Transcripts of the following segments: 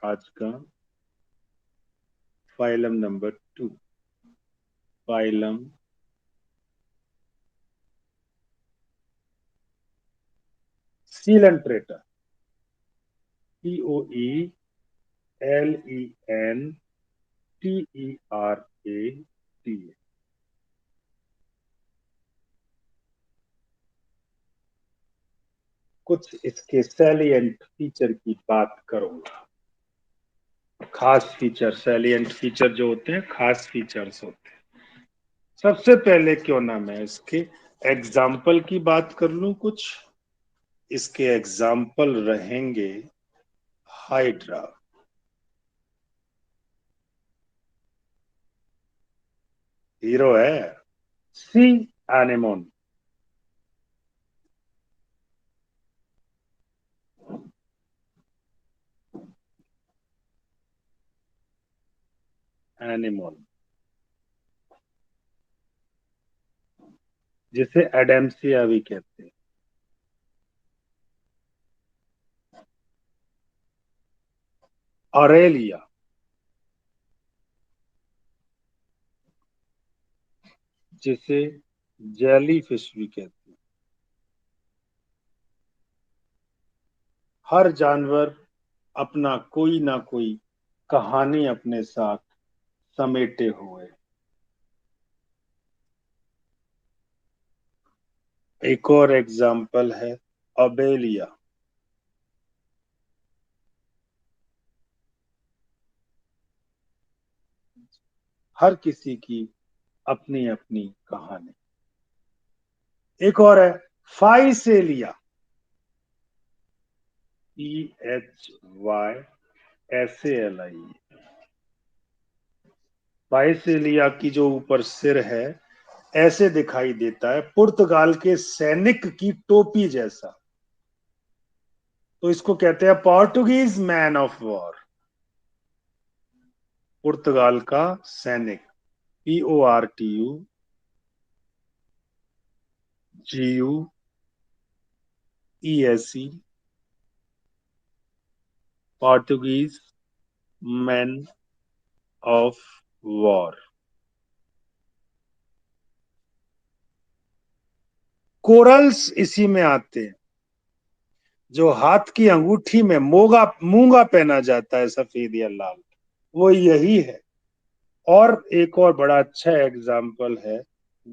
आज का phylum number 2, phylum Coelenterata, COELENTERATA। कुछ इसके सैलिएंट फीचर की बात करूंगा। खास फीचर, सैलिएंट फीचर जो होते हैं, खास फीचर्स होते हैं। सबसे पहले क्यों ना मैं इसके एग्जाम्पल की बात कर लूं कुछ। इसके एग्जाम्पल रहेंगे हाइड्रा, हीरो है। सी एनेमोन, एनेमोन जिसे एडेम्सिया भी कहते हैं। ऑरेलिया, जिसे जेली फिश भी कहते हैं। हर जानवर अपना कोई ना कोई कहानी अपने साथ समेटे हुए। एक और एग्जाम्पल है अबेलिया, हर किसी की अपनी अपनी कहानी। एक और है फाइसेलिया, EHYSALI। फाइसेलिया की जो ऊपर सिर है ऐसे दिखाई देता है, पुर्तगाल के सैनिक की टोपी जैसा। तो इसको कहते हैं पोर्टुगीज मैन ऑफ वॉर, पुर्तगाल का सैनिक। PORTUGESE, Portuguese man of war. Corals इसी में आते हैं। जो हाथ की अंगूठी में मोगा मूंगा पहना जाता है, सफेद या लाल, वो यही है। और एक और बड़ा अच्छा एग्जाम्पल है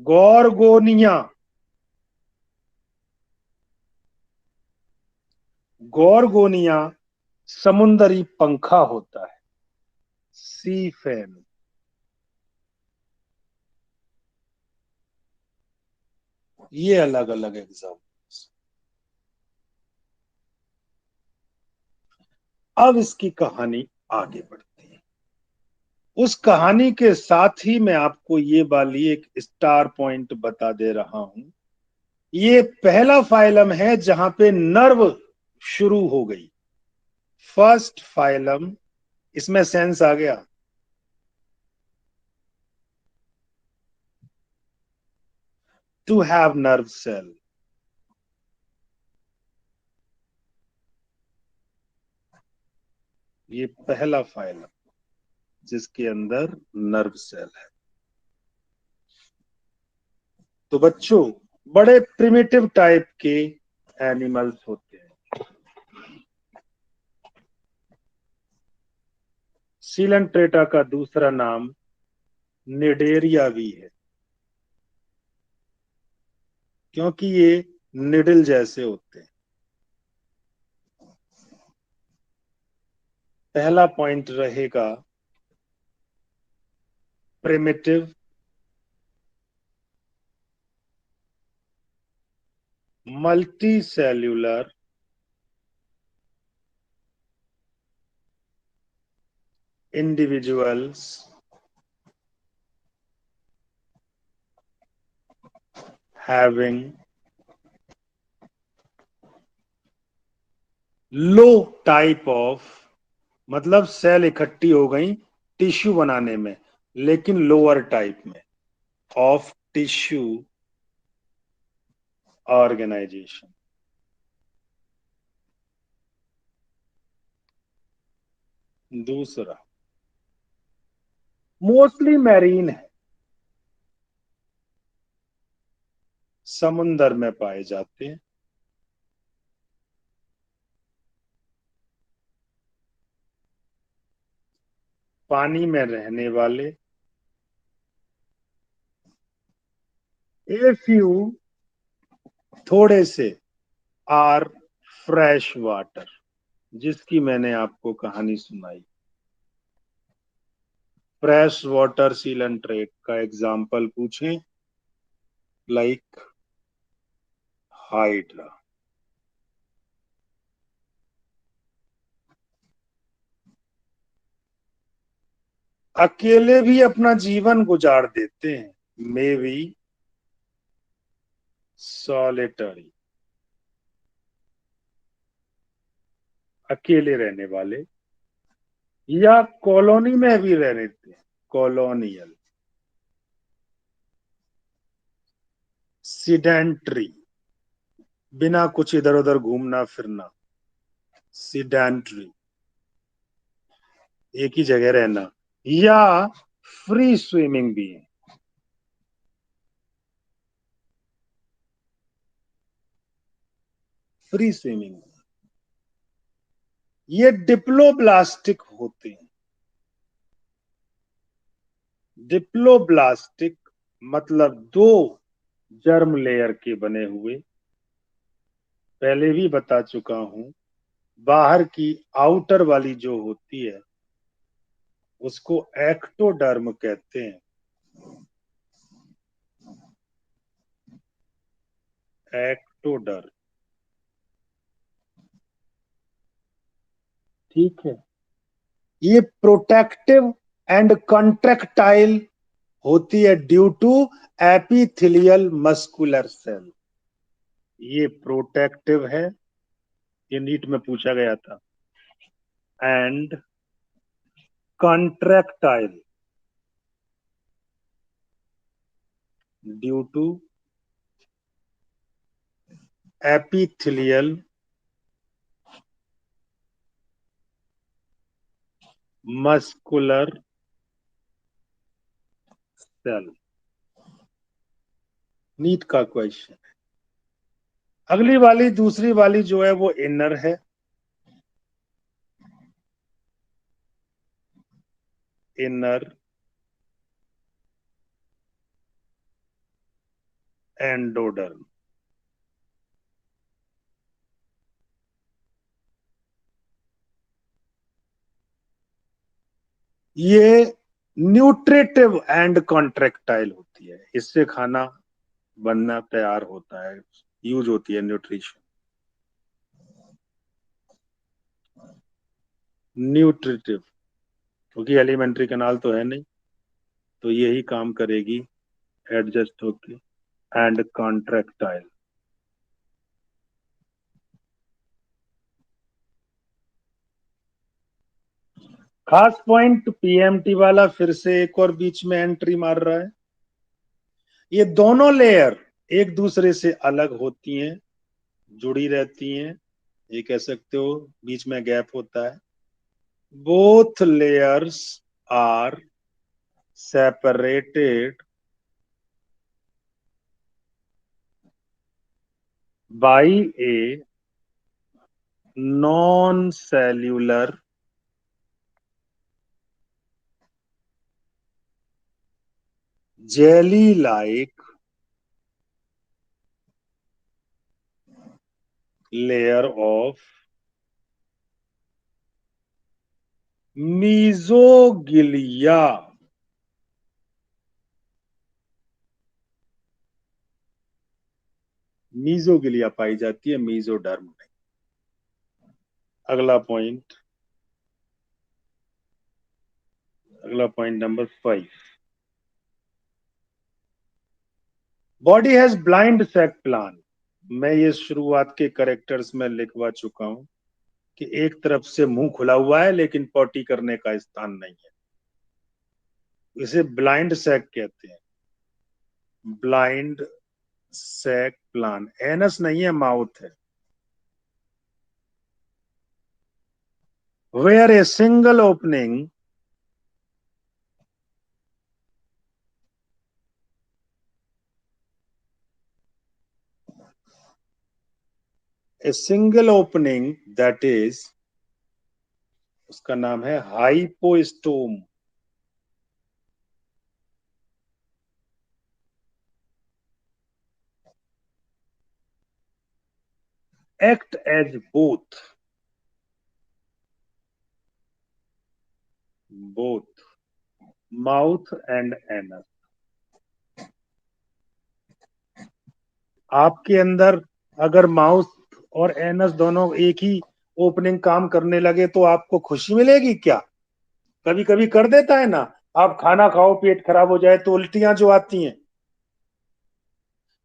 गॉर्गोनिया। गॉर्गोनिया समुंदरी पंखा होता है, सी फैन। ये अलग अलग एग्जाम्पल्स। अब इसकी कहानी आगे बढ़ती है। उस कहानी के साथ ही मैं आपको ये वाली एक स्टार पॉइंट बता दे रहा हूं। ये पहला फाइलम है जहां पे नर्व शुरू हो गई। फर्स्ट फाइलम, इसमें सेंस आ गया। To have nerve cell. ये पहला फाइलम जिसके अंदर नर्व सेल है। तो बच्चों, बड़े प्रिमिटिव टाइप के एनिमल्स होते हैं। सीलेंट्रेटा का दूसरा नाम निडेरिया भी है, क्योंकि ये निडल जैसे होते हैं। पहला पॉइंट रहेगा primitive, multi cellular, individuals having low type of, मतलब सेल इकट्ठी हो गई टिश्यू बनाने में, लेकिन लोअर टाइप में, ऑफ टिश्यू ऑर्गेनाइजेशन। दूसरा मोस्टली मैरीन है, समुंदर में पाए जाते हैं। पानी में रहने वाले। ए फ्यू, थोड़े से। आर फ्रेश वाटर, जिसकी मैंने आपको कहानी सुनाई। फ्रेश वाटर सीलेंट्रेट का एग्जाम्पल पूछें, लाइक हाइड्रा। अकेले भी अपना जीवन गुजार देते हैं, मे बी सॉलिटरी, अकेले रहने वाले, या कॉलोनी में भी रह लेते हैं, कॉलोनियल। सीडेंट्री, बिना कुछ इधर उधर घूमना फिरना, सीडेंट्री, एक ही जगह रहना। या फ्री स्विमिंग भी है, फ्री स्विमिंग। ये डिप्लोब्लास्टिक होते हैं। डिप्लोब्लास्टिक मतलब दो जर्म लेयर के बने हुए। पहले भी बता चुका हूं, बाहर की आउटर वाली जो होती है उसको एक्टोडर्म कहते हैं। एक्टोडर्म, ठीक है। ये प्रोटेक्टिव एंड कंट्रेक्टाइल होती है due to epithelial muscular cell. ये प्रोटेक्टिव है, ये नीट में पूछा गया था। And contractile due to epithelial muscular cell. NEET का क्वेश्चन। अगली वाली, दूसरी वाली जो है वो इनर है। Inner endoderm. ये न्यूट्रिटिव एंड कॉन्ट्रेक्टाइल होती है, इससे खाना बनना तैयार होता है, यूज होती है न्यूट्रिशन। न्यूट्रिटिव, क्योंकि एलिमेंट्री कैनाल तो है नहीं, तो यही काम करेगी एडजस्ट होके। And contractile. खास पॉइंट पीएमटी वाला फिर से एक और बीच में एंट्री मार रहा है। ये दोनों लेयर एक दूसरे से अलग होती हैं, जुड़ी रहती हैं, ये कह सकते हो बीच में गैप होता है। Both layers are separated by a non cellular jelly like layer of mesogloea. Mesogloea पाई जाती है, मीजोडर्म में। अगला पॉइंट, अगला point number 5। Body has blind sac plan. मैं ये शुरुआत के करेक्टर्स में लिखवा चुका हूं कि एक तरफ से मुंह खुला हुआ है लेकिन पॉटी करने का स्थान नहीं है, इसे ब्लाइंड सैक कहते हैं। ब्लाइंड सैक प्लान, एनस नहीं है, माउथ है। where a single opening that is, उसका नाम है hypostome. act as both mouth and anus। आपके अंदर अगर माउथ और एनस दोनों एक ही ओपनिंग काम करने लगे तो आपको खुशी मिलेगी क्या? कभी कभी कर देता है ना। आप खाना खाओ, पेट खराब हो जाए तो उल्टियां जो आती हैं,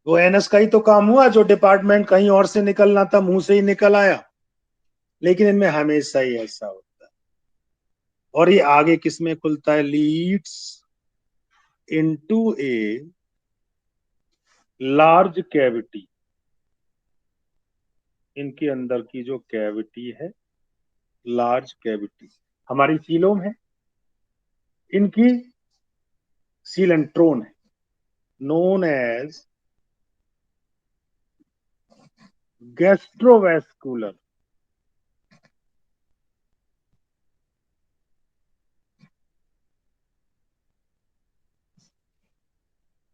वो एनस का ही तो काम हुआ। जो डिपार्टमेंट कहीं और से निकलना था मुंह से ही निकल आया। लेकिन इनमें हमेशा ही ऐसा होता है। और ये आगे किसमें खुलता है? Leeds into a large cavity. इनके अंदर की जो कैविटी है, लार्ज कैविटी, हमारी सीलोम है, इनकी सीलेंट्रोन है, नोन एज गैस्ट्रोवेस्कुलर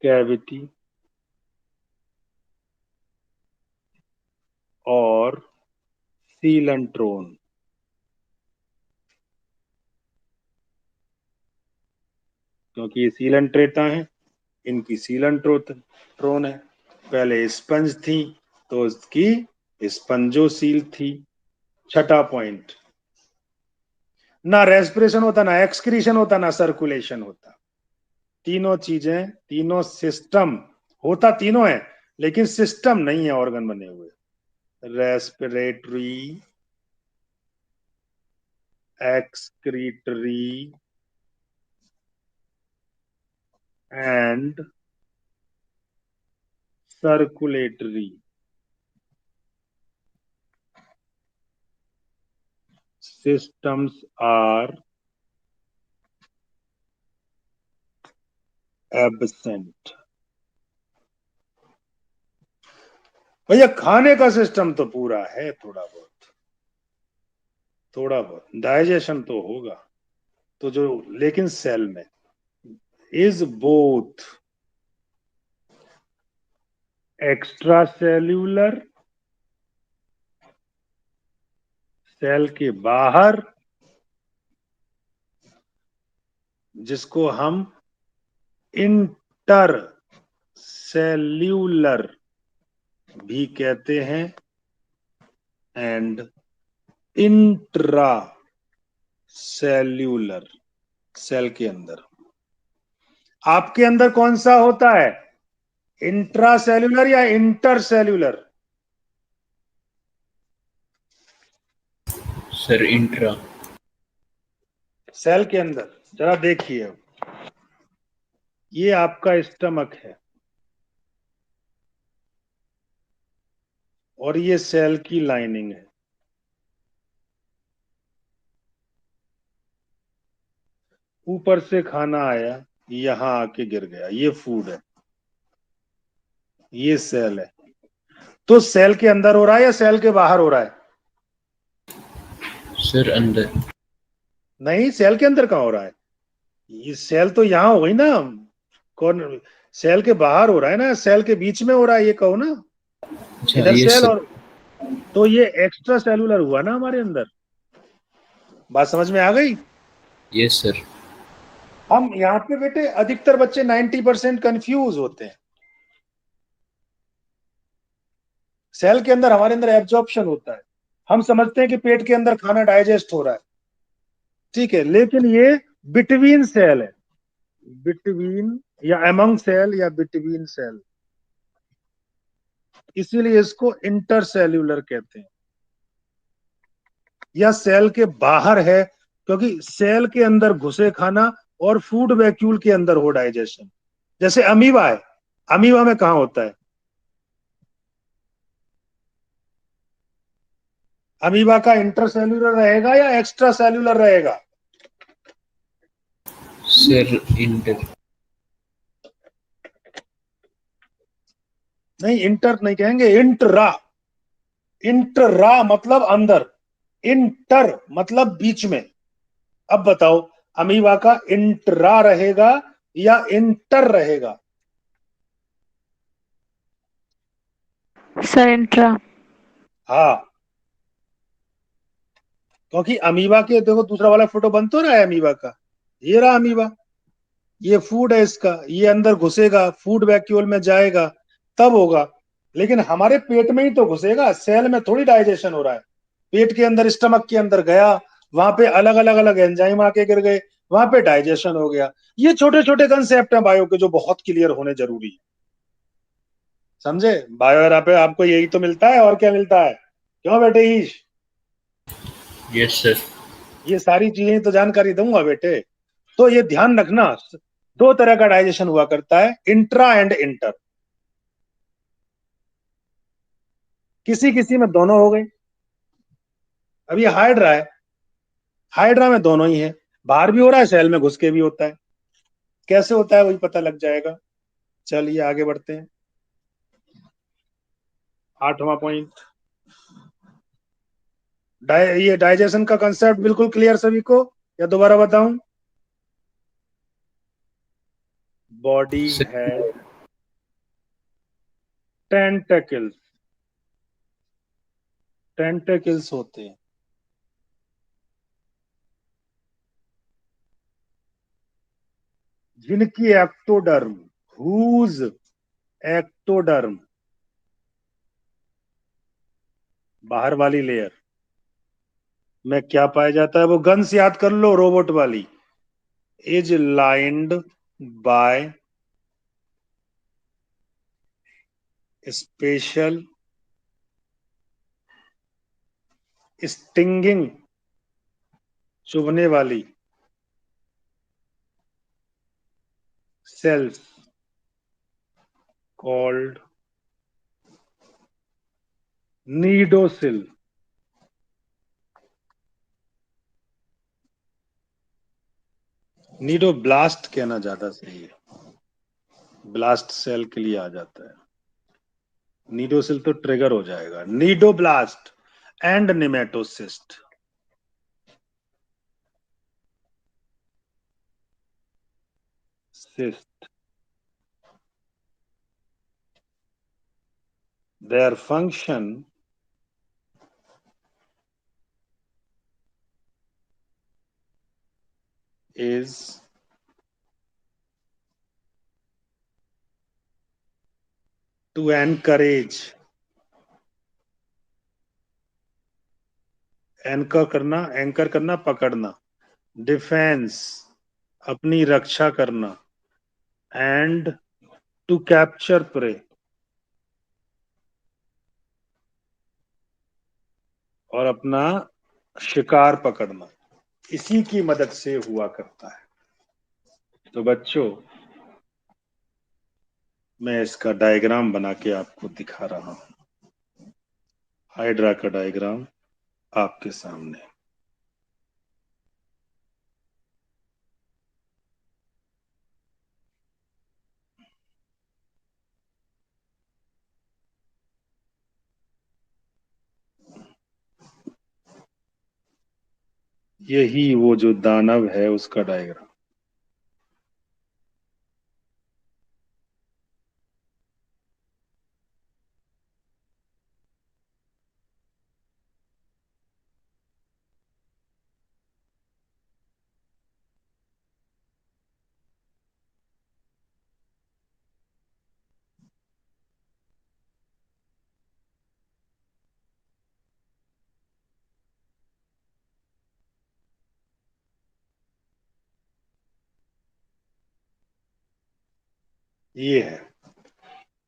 कैविटी और सीलेंट्रोन। क्योंकि ये सीलेंट्रेटा है, इनकी सीलेंट्रोन है। पहले स्पंज थी तो इसकी स्पंजोसील थी। छठा पॉइंट, ना रेस्पिरेशन होता, ना एक्सक्रीशन होता, ना सर्कुलेशन होता। तीनों चीजें, तीनों सिस्टम होता तीनों है, लेकिन सिस्टम नहीं है ऑर्गन बने हुए। Respiratory, excretory and circulatory systems are absent। भैया खाने का सिस्टम तो पूरा है, थोड़ा बहुत डाइजेशन तो होगा तो जो, लेकिन सेल में is both extra cellular, cell के बाहर, जिसको हम इंटर सेल्यूलर भी कहते हैं, एंड इंट्रा सेल्यूलर, सेल के अंदर। आपके अंदर कौन सा होता है, इंट्रा सेल्यूलर या inter cellular? Sir intra. Cell के अंदर जरा देखिए, ये आपका स्टमक है और ये सेल की लाइनिंग है। ऊपर से खाना आया, यहां आके गिर गया, ये फूड है, ये सेल है। तो सेल के अंदर हो रहा है या सेल के बाहर हो रहा है? सर अंदर। नहीं, सेल के अंदर कहां हो रहा है? ये सेल तो यहां हो गई ना। कौन सेल के बाहर हो रहा है ना, सेल के बीच में हो रहा है, ये कहो ना। अच्छा इधर ये सेल सर। और, तो ये एक्स्ट्रा सेलुलर हुआ ना हमारे अंदर। बात समझ में आ गई? Yes sir. हम यहाँ पे बेटे अधिकतर बच्चे 90% कंफ्यूज होते हैं। सेल के अंदर हमारे अंदर एब्जॉर्प्शन होता है, हम समझते हैं कि पेट के अंदर खाना डाइजेस्ट हो रहा है, ठीक है, लेकिन ये बिटवीन सेल है, बिटवीन या अमंग सेल या बिटवीन सेल, इसीलिए इसको इंटरसेल्यूलर कहते हैं। या सेल के बाहर है, क्योंकि सेल के अंदर घुसे खाना और फूड वैक्यूल के अंदर हो डाइजेशन। जैसे अमीबा है, अमीबा में कहा होता है? अमीबा का इंटरसेल्यूलर रहेगा या एक्स्ट्रा सेल्यूलर रहेगा? Sir inter. नहीं, इंटर नहीं कहेंगे, इंट्रा। इंट्रा मतलब अंदर, इंटर मतलब बीच में। अब बताओ, अमीबा का इंट्रा रहेगा या इंटर रहेगा? Sir intra. हाँ, क्योंकि अमीबा के देखो दूसरा वाला फोटो बन तो रहा है अमीबा का, ये रहा अमीबा, ये फूड है इसका, ये अंदर घुसेगा, फूड वैक्यूल में जाएगा तब होगा। लेकिन हमारे पेट में ही तो घुसेगा, सेल में थोड़ी डाइजेशन हो रहा है। पेट के अंदर, स्टमक के अंदर गया, वहां पे अलग अलग अलग एंजाइम आके गिर गए, वहां पे डाइजेशन हो गया। ये छोटे छोटे कंसेप्ट हैं बायो के जो बहुत क्लियर होने जरूरी है, समझे? बायो पे आपको यही तो मिलता है, और क्या मिलता है? क्यों बेटे ईश? Yes sir. ये सारी चीजें तो जानकारी दूंगा बेटे। तो ये ध्यान रखना, दो तरह का डाइजेशन हुआ करता है, इंट्रा एंड इंटर। किसी किसी में दोनों हो गए। अब ये हाइड्रा है, हाइड्रा में दोनों ही है, बाहर भी हो रहा है, सेल में घुस के भी होता है। कैसे होता है वही पता लग जाएगा। चलिए आगे बढ़ते हैं। 8वां पॉइंट, ये डाइजेशन का कंसेप्ट बिल्कुल क्लियर सभी को, या दोबारा बताऊं? Body sir has tentacles, tentacles होते हैं जिनकी एक्टोडर्म, हुज एक्टोडर्म, बाहर वाली लेयर में क्या पाया जाता है? वो गन्स याद कर लो, रोबोट वाली। Is lined by special stinging, चुभने वाली सेल्स कॉल्ड नीडोसिल। नीडोब्लास्ट कहना ज्यादा सही है, ब्लास्ट सेल के लिए आ जाता है, नीडोसिल तो ट्रिगर हो जाएगा। Cnidoblast and nematocyst. cyst, their function is to encourage, anchor करना पकड़ना, डिफेंस अपनी रक्षा करना, एंड टू कैप्चर प्रे और अपना शिकार पकड़ना, इसी की मदद से हुआ करता है। तो बच्चों, मैं इसका डायग्राम बना के आपको दिखा रहा हूं, हाइड्रा का डायग्राम आपके सामने। यही वो जो दानव है उसका डायग्राम। ये है,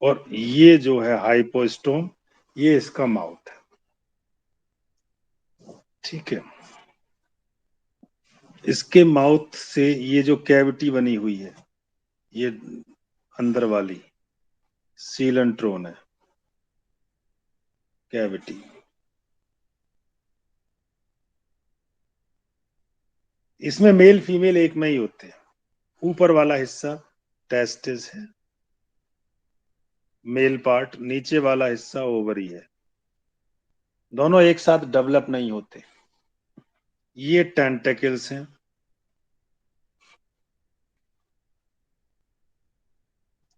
और ये जो है हाइपोस्टोम, ये इसका माउथ है, ठीक है। इसके माउथ से ये जो कैविटी बनी हुई है, ये अंदर वाली सीलेंट्रोन है, कैविटी। इसमें मेल फीमेल एक में ही होते हैं। ऊपर वाला हिस्सा टेस्टिस है, मेल पार्ट, नीचे वाला हिस्सा ओवरी है। दोनों एक साथ डेवलप नहीं होते। ये टेंटेकल्स हैं,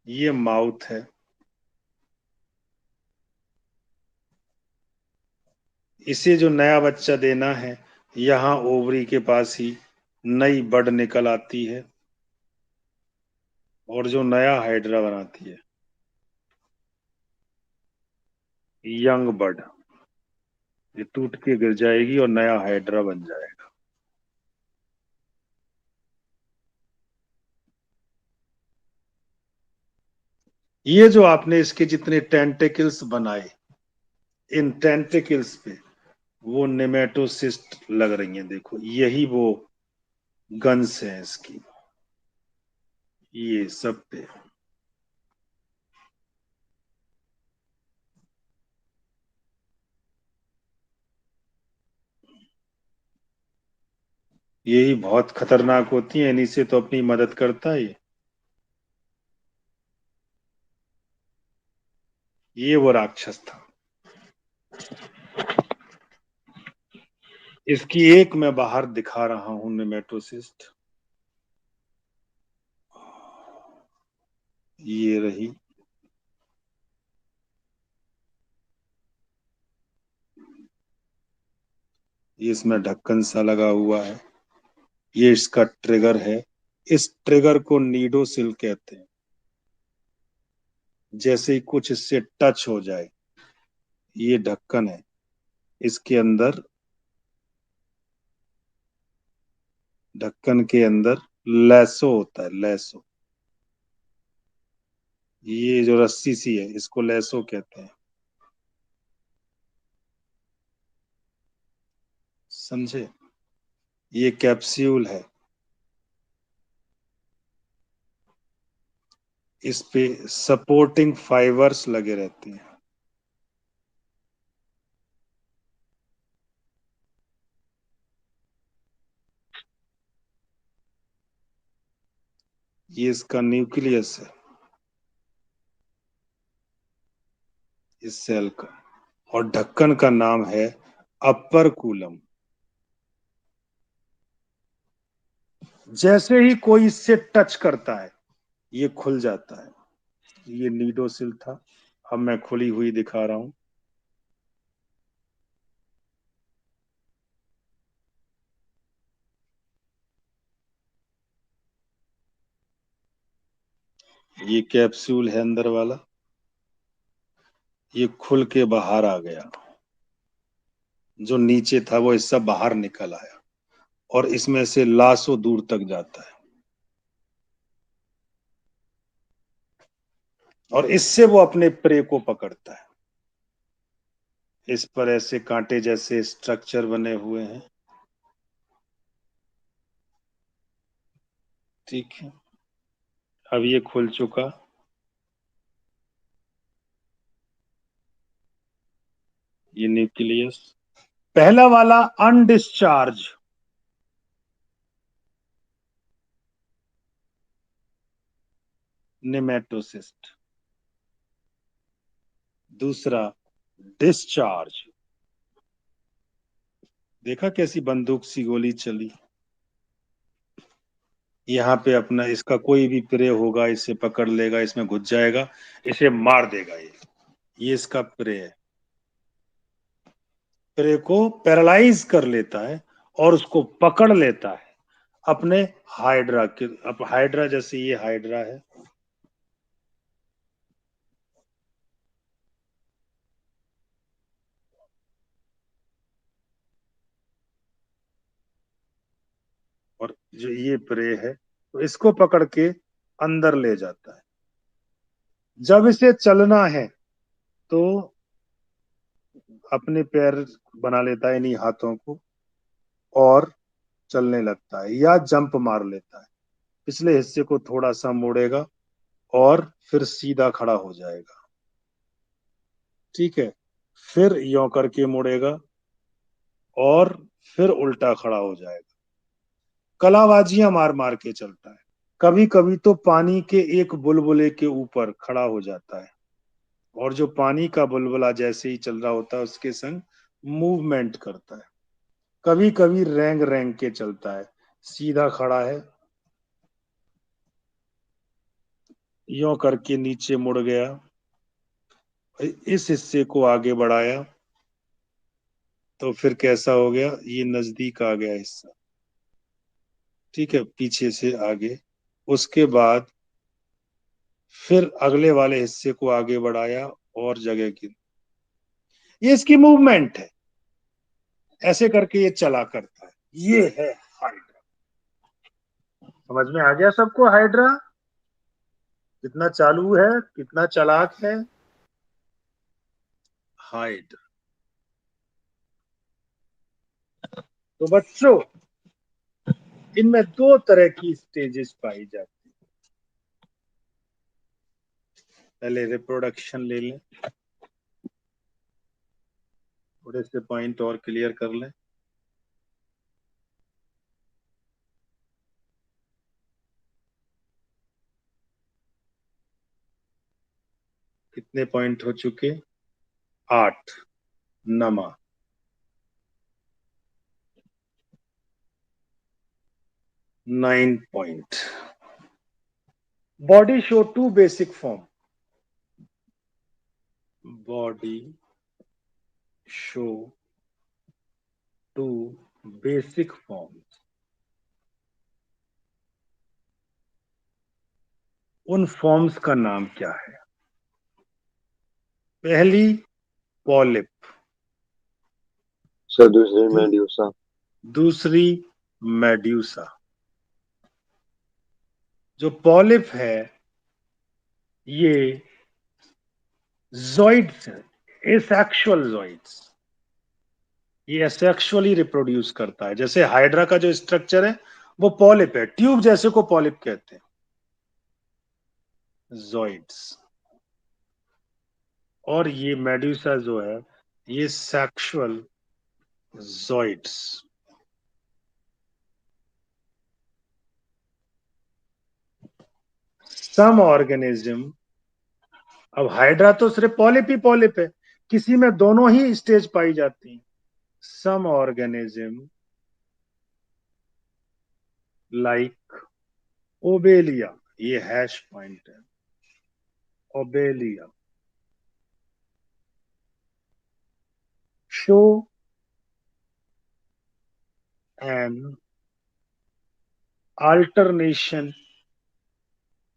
ये माउथ है, इसे जो नया बच्चा देना है, यहां ओवरी के पास ही नई बड निकल आती है और जो नया हाइड्रा बनाती है, यंग बड। ये टूट के गिर जाएगी और नया हाइड्रा बन जाएगा। ये जो आपने इसके जितने टेंटेकल्स बनाए, इन टेंटेकल्स पे वो नेमेटोसिस्ट लग रही हैं, देखो यही वो गन्स हैं इसकी, ये सब पे। यही बहुत खतरनाक होती है, इन्हीं से तो अपनी मदद करता है ये वो राक्षस था। इसकी एक मैं बाहर दिखा रहा हूं नेमेटोसिस्ट, ये रही। ये इसमें ढक्कन सा लगा हुआ है, ये इसका ट्रिगर है। इस ट्रिगर को नीडोसिल कहते हैं। जैसे ही कुछ इससे टच हो जाए, ये ढक्कन है, इसके अंदर, ढक्कन के अंदर लैसो होता है, लैसो। ये जो रस्सी सी है, इसको लैसो कहते हैं, समझे। ये कैप्सूल है, इस पे सपोर्टिंग फाइबर्स लगे रहते हैं। ये इसका न्यूक्लियस है, इस सेल का। और ढक्कन का नाम है अपर कूलम। जैसे ही कोई इससे टच करता है, ये खुल जाता है। ये नीडोसिल था, अब मैं खुली हुई दिखा रहा हूं। ये कैप्सूल है अंदर वाला, ये खुल के बाहर आ गया। जो नीचे था वो हिस्सा बाहर निकल आया और इसमें से लाशों दूर तक जाता है। और इससे वो अपने प्रे को पकड़ता है। इस पर ऐसे कांटे जैसे स्ट्रक्चर बने हुए हैं, ठीक है। अब ये खुल चुका, ये न्यूक्लियस। पहला वाला अनडिस्चार्ज, नेमेटोसिस्ट। दूसरा डिस्चार्ज। देखा कैसी बंदूक सी गोली चली। यहाँ पे अपना इसका कोई भी प्रे होगा, इसे पकड़ लेगा, इसमें घुस जाएगा, इसे मार देगा। ये इसका प्रे है। प्रे को पैरालाइज कर लेता है और उसको पकड़ लेता है अपने हाइड्रा के। अब हाइड्रा जैसे ये हाइड्रा है, और जो ये प्रे है, तो इसको पकड़ के अंदर ले जाता है। जब इसे चलना है तो अपने पैर बना लेता है इन्हीं हाथों को और चलने लगता है, या जंप मार लेता है। पिछले हिस्से को थोड़ा सा मोड़ेगा और फिर सीधा खड़ा हो जाएगा, ठीक है। फिर यों करके मुड़ेगा और फिर उल्टा खड़ा हो जाएगा। कलाबाजियां मार मार के चलता है। कभी कभी तो पानी के एक बुलबुले के ऊपर खड़ा हो जाता है, और जो पानी का बुलबुला जैसे ही चल रहा होता है उसके संग मूवमेंट करता है। कभी कभी रेंग रेंग के चलता है, सीधा खड़ा है, यों करके नीचे मुड़ गया, इस हिस्से को आगे बढ़ाया, तो फिर कैसा हो गया, ये नजदीक आ गया हिस्सा, ठीक है, पीछे से आगे। उसके बाद फिर अगले वाले हिस्से को आगे बढ़ाया और जगह की, ये इसकी मूवमेंट है, ऐसे करके ये चला करता है। ये है हाइड्रा। समझ में आ गया सबको हाइड्रा कितना चालू है, कितना चालाक है? हाइड्रा। तो बच्चों, इनमें दो तरह की स्टेजेस पाई जाती है। पहले रिप्रोडक्शन ले लें, थोड़े से पॉइंट और क्लियर कर लें। कितने पॉइंट हो चुके? 8। नमा 9 point. Body show two basic form. Body show two basic form. उन फॉर्म्स का नाम क्या है? पहली पॉलिप, सर दूसरी मेड्यूसा। दूसरी मेड्यूसा। जो पॉलिप है ये जॉइड्स है, एसेक्सुअल जॉइड्स। ये एसेक्सुअली रिप्रोड्यूस करता है। जैसे हाइड्रा का जो स्ट्रक्चर है वो पॉलिप है, ट्यूब जैसे को पॉलिप कहते हैं, जॉइड्स। और ये मेड्यूसा जो है ये सेक्सुअल जॉइड्स। सम ऑर्गेनिज्म, अब हाइड्रा तो सिर्फ पॉलिप ही पॉलिप है, किसी में दोनों ही स्टेज पाई जाती हैं। सम ऑर्गेनिज्म लाइक ओबेलिया, ये हैश पॉइंट है, Obelia, show N alternation,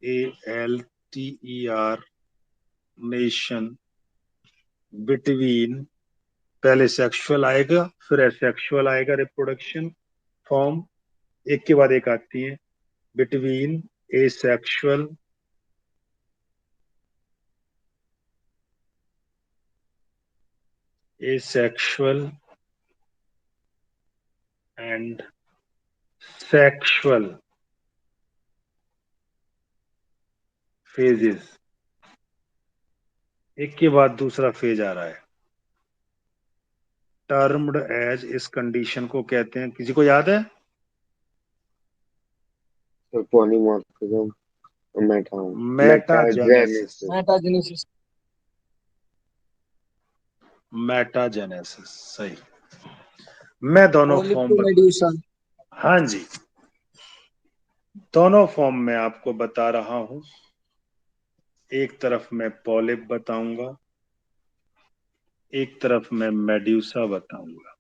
ALTER nation, between, पहले सेक्सुअल आएगा फिर एसेक्सुअल आएगा, रिप्रोडक्शन फॉर्म एक के बाद एक आती है। Between asexual asexual and sexual phases, एक के बाद दूसरा फेज आ रहा है। टर्म्ड एज, इस कंडीशन को कहते हैं, किसी को याद है? Sir polymorphism. Metagenesis. Metagenesis. Metagenesis. Metagenesis सही। मैं दोनों पॉलिप फॉर्म टू मेड्यूसा। हाँ जी, दोनों फॉर्म में आपको बता रहा हूं। एक तरफ मैं पॉलिप बताऊंगा, एक तरफ मैं मेड्यूसा बताऊंगा।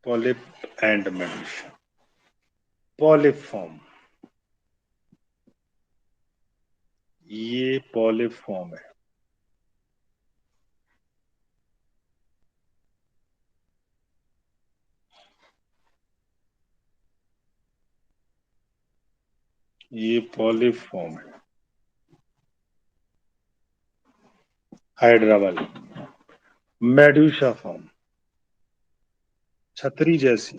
Polyp and medusa. Polyp form, ये पॉलिप फॉर्म है। ये पॉलिप फॉर्म है। हाइड्रा वाली। मेड्यूसा फॉर्म, छतरी जैसी,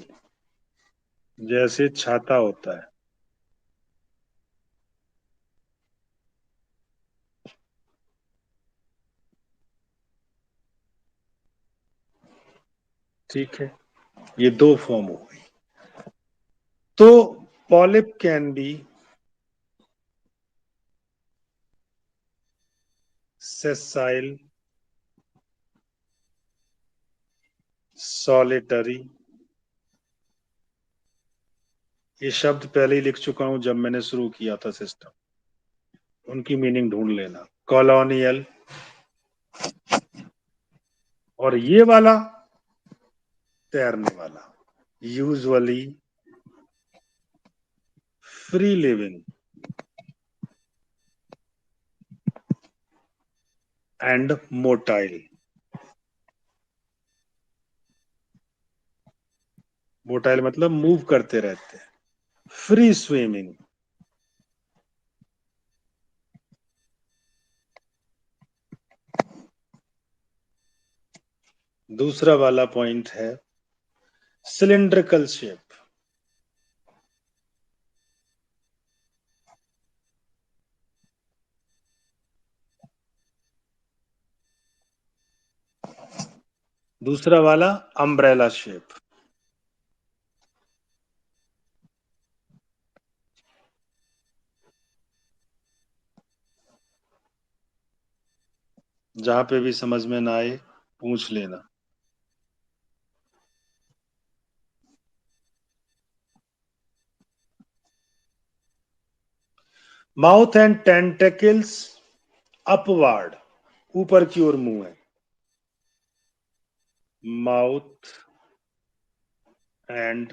जैसे छाता होता है। ठीक है, ये दो फॉर्म हो गई। तो polyp can be sessile, solitary। ये शब्द पहले ही लिख चुका हूं जब मैंने शुरू किया था सिस्टम, उनकी मीनिंग ढूंढ लेना। कॉलोनियल, और ये वाला तैरने वाला। Usually, free living, and motile. Motile मतलब मूव करते रहते हैं। Free swimming. दूसरा वाला पॉइंट है सिलिंड्रिकल शेप। दूसरा वाला अम्ब्रेला शेप। जहां पे भी समझ में ना आए पूछ लेना। माउथ एंड टेंटेकल्स अपवार्ड, ऊपर की ओर मुंह है। माउथ एंड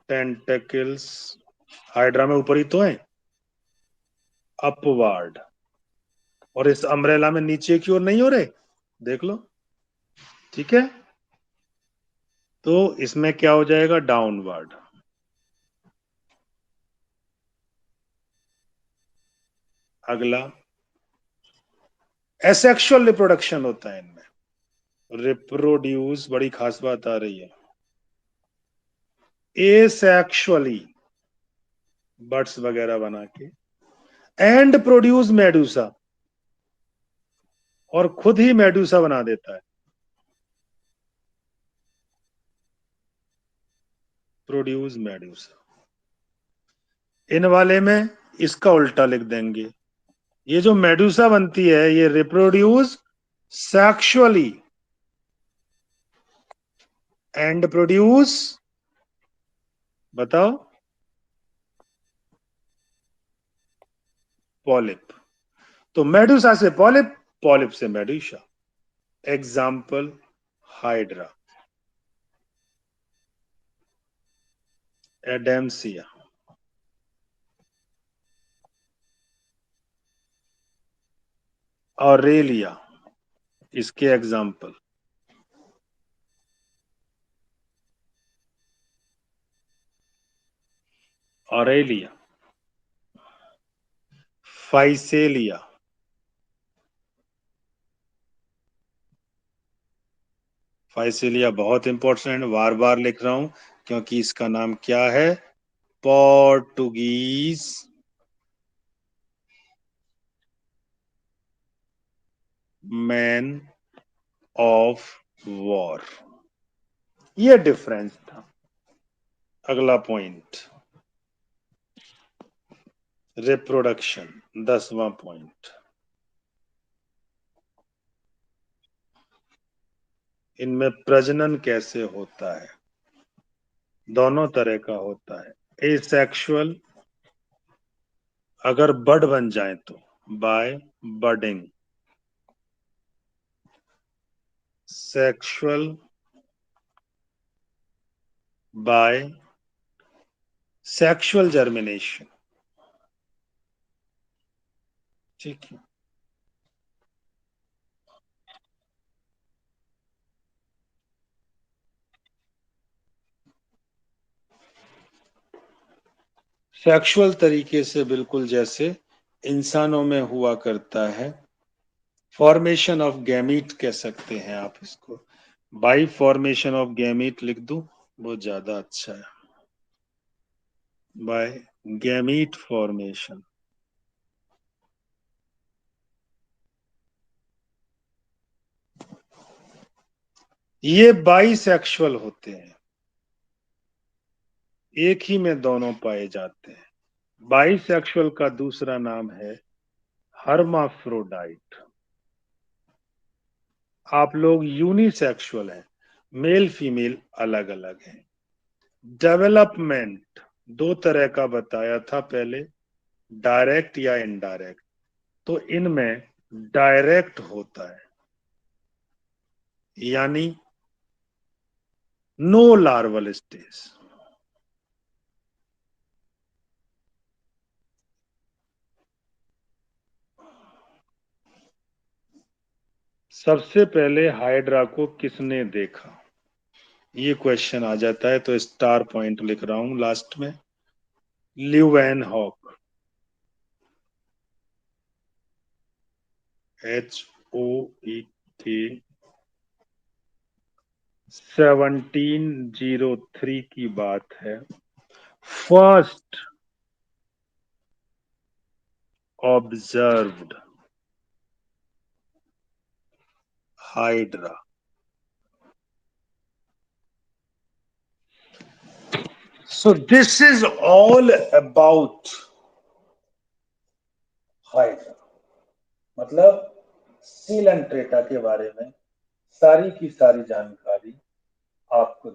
टेंटेकल्स, हाइड्रा में ऊपर ही तो है, अपवार्ड। और इस अम्ब्रेला में नीचे की ओर नहीं हो रहे, देख लो। ठीक है, तो इसमें क्या हो जाएगा, डाउनवर्ड। अगला, एसेक्सुअल रिप्रोडक्शन होता है इनमें। रिप्रोड्यूस, बड़ी खास बात आ रही है। एसेक्सुअली, बर्ड्स वगैरह बना के। एंड प्रोड्यूस मेडूसा, और खुद ही मेडूसा बना देता है। Produce Medusa. इन वाले में इसका उल्टा लिख देंगे। ये जो मेडूसा बनती है ये रिप्रोड्यूस सेक्सुअली एंड प्रोड्यूस, बताओ, पॉलिप। तो मेडूसा से पॉलिप, पॉलिप से मेडूसा। एग्जाम्पल, हाइड्रा, एडेम्सिया, ऑरेलिया, इसके एग्जाम्पल। ऑरेलिया, फाइसेलिया, फाइसेलिया बहुत इंपॉर्टेंट, बार बार लिख रहा हूं क्योंकि इसका नाम क्या है, पोर्टुगीज मैन ऑफ वॉर। ये डिफरेंस था। अगला पॉइंट, रिप्रोडक्शन, 10वां पॉइंट। इनमें प्रजनन कैसे होता है, दोनों तरह का होता है। एसेक्सुअल, अगर बर्ड बन जाए तो by budding. Sexual by sexual germination. ठीक है, सेक्सुअल तरीके से बिल्कुल जैसे इंसानों में हुआ करता है, फॉर्मेशन ऑफ गैमीट कह सकते हैं आप इसको। बाई फॉर्मेशन ऑफ गैमीट लिख दूं, वो ज्यादा अच्छा है। By gamete formation. ये बाइसेक्सुअल होते हैं, एक ही में दोनों पाए जाते हैं। बाइसेक्सुअल का दूसरा नाम है हर्माफ्रोडाइट। आप लोग यूनिसेक्सुअल हैं, मेल फीमेल अलग अलग हैं। डेवलपमेंट दो तरह का बताया था पहले, डायरेक्ट या इनडायरेक्ट। तो इनमें डायरेक्ट होता है, यानी नो लार्वल स्टेज। सबसे पहले हाइड्रा को किसने देखा, ये क्वेश्चन आ जाता है, तो स्टार पॉइंट लिख रहा हूं लास्ट में। ल्यूवेनहॉक, HOEK 1703 की बात है। First observed hydra. So this is all about hydra, मतलब सीलेंट्रेटा के बारे में सारी की सारी जानकारी आपको